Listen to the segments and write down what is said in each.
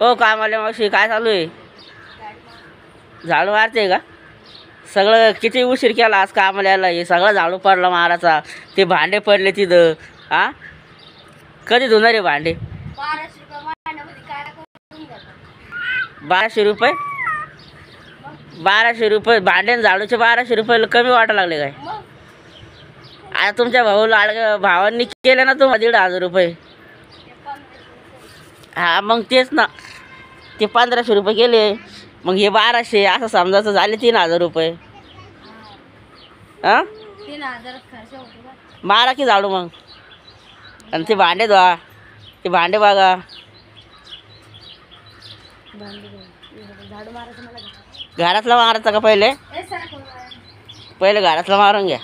हो कामाला मावशी काय चालू आहे? झाडू मारते का? सगळं किती उशीर केला आज कामाला यायला? हे सगळं झाडू पडला मारायचा. ते भांडे पडले तिथं. हा कधी धुणार आहे भांडे? 1200 रुपये? 1200 रुपये भांडे झाडूचे? 1200 रुपये कमी वाटायला लागले काय? आता तुमच्या भावांनी केले ना तुम्हाला 1,500 रुपये. हा मग तेच ना, ते 1500 रुपये गेले. मग हे 1200 असं समजायचं झाले 3,000 रुपये. हां 3,000 खर्च होतो. मारा की झाडू मग. आणि ते भांडे धुवा, ते भांडे बघा. झाडू मारायचं मला घरातला मारायचा का पहिले? पहिले घरातला मारून घ्या.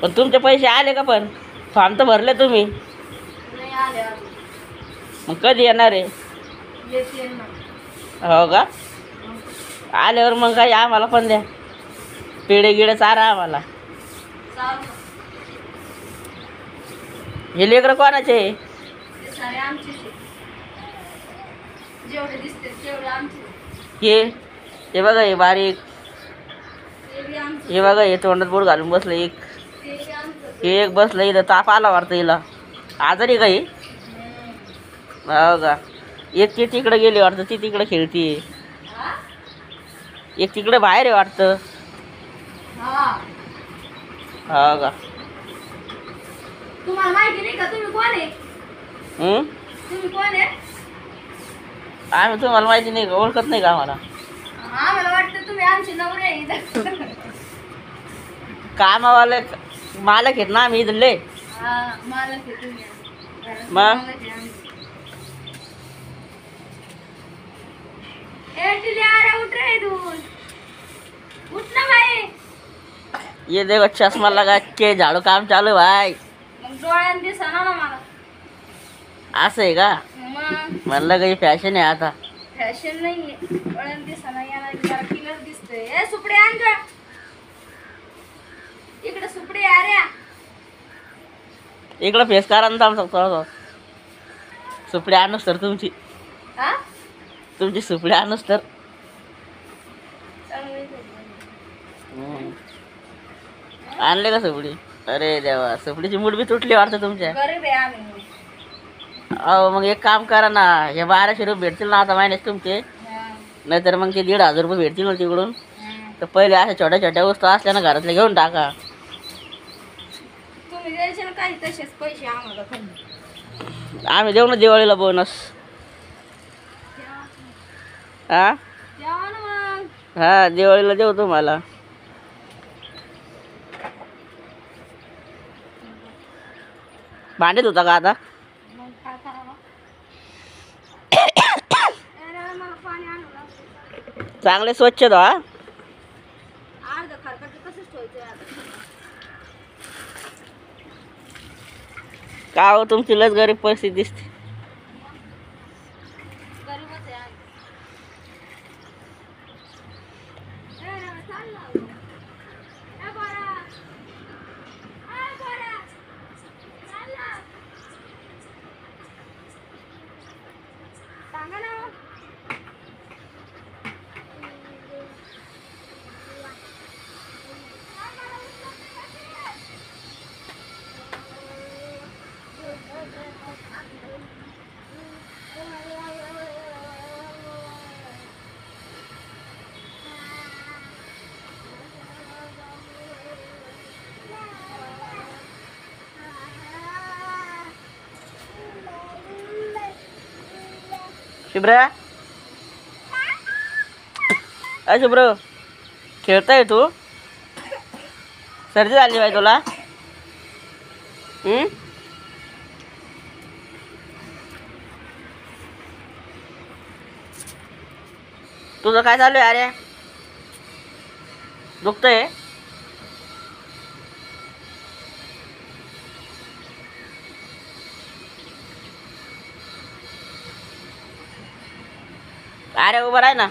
पण तुमचे पैसे आले का? पण फॉर्म तर भरले तुम्ही. नाही आले अजून. मग कधी येणार आहे? येते ना. हो का? आल्यावर मग काही आम्हाला पण द्या. पेढे गिडे चारा आम्हाला. चालू. हे लेकरं कोणाचे? ते सारे आमचेच आहे. जेवढे दिसते तेवढे आमचे. हे बघा, हे बारीक. ते बी आमचे. हे बघा, हे तोंडात बोट घालून बसलं एक. ते बी आमचंच. हे एक बसलं इथं. ताप आला वाटतं हिला. आजारी काही? हो का? एक ती तिकडे गेली वाटतं, ती तिकडे खेळती. हा? एक तिकडे बाहेर आहे वाटतं. हा. हो का? तुम्हाला माहिती नाही का तुम्ही कोण आहे? तुम्ही कोण आहे? आम्ही तुम्हाला माहिती नाही का? ओळखत नाही का आम्हाला? आम्हाला वाटतं तुम्ही आमचे नवरे आहे इथं. कामावाले मालक आहेत ना आम्ही इथले. हा मालक आहे तुम्ही. घरातले मग? मालक आहे आम्ही. ए टिली अरे उठ रे इथून. उठ ना भाई. ये देखो चश्मा लगा के झाड़ू काम चालू है भाई. मग डोळ्यात दिसा ना मला. असं आहे का? मग म्हणलं काही फॅशन आहे आता. फॅशन नाहीये. डोळ्यात दिसा ना याला जरा क्लिअर दिसतोय. ए सुपडे आण गं. इकडे सुपडे अरे. इकडं फेस करा ना थांब. सुपडी आणूस तर तुमची. हा? तुमची सुपडी आणूस तर. चांगली आणले का सुपडी? अरे देवा, सुपडीची मूठ बी तुटली वाटतं तुमच्या. गरीब आहे आम्ही. अहो मग एक काम करा ना, हे 1200 रुपये भेटतील ना आता महिन्यात तुमचे. हा. नाहीतर मग ते 1,500 रुपये भेटतील ना तिकडून. हा. तर पहिले अशा छोट्या छोट्या वस्तू असल्या ना घरातल्या घेऊन टाका. तुम्ही द्यायचे ना काही तसेच पैसे आम्हाला खाली. आम्ही देऊ ना दिवाळीला बोनस. हा द्यावा ना मग. हा दिवाळीला देऊ तुम्हाला. भांडे धुता का आता? मग काय करावं? अरे मला पाणी आणू लागतं. चांगले स्वच्छ धुवा. अर्ध खरकट कसंच ठेवायचं आता. का हो तुमची लस गरीब परिस्थिती दिसते. गरीबच आहे आम्ही. ए चाललं. ए बोरा. ए बोरा. चाललं. सांगा ना. शुभ्रा, अ शुभ्र, खेळताय तू? सर्दी झाली बाई तुला? तुझं काय चालू आहे? अरे दुखतंय? अरे उभं राह ना.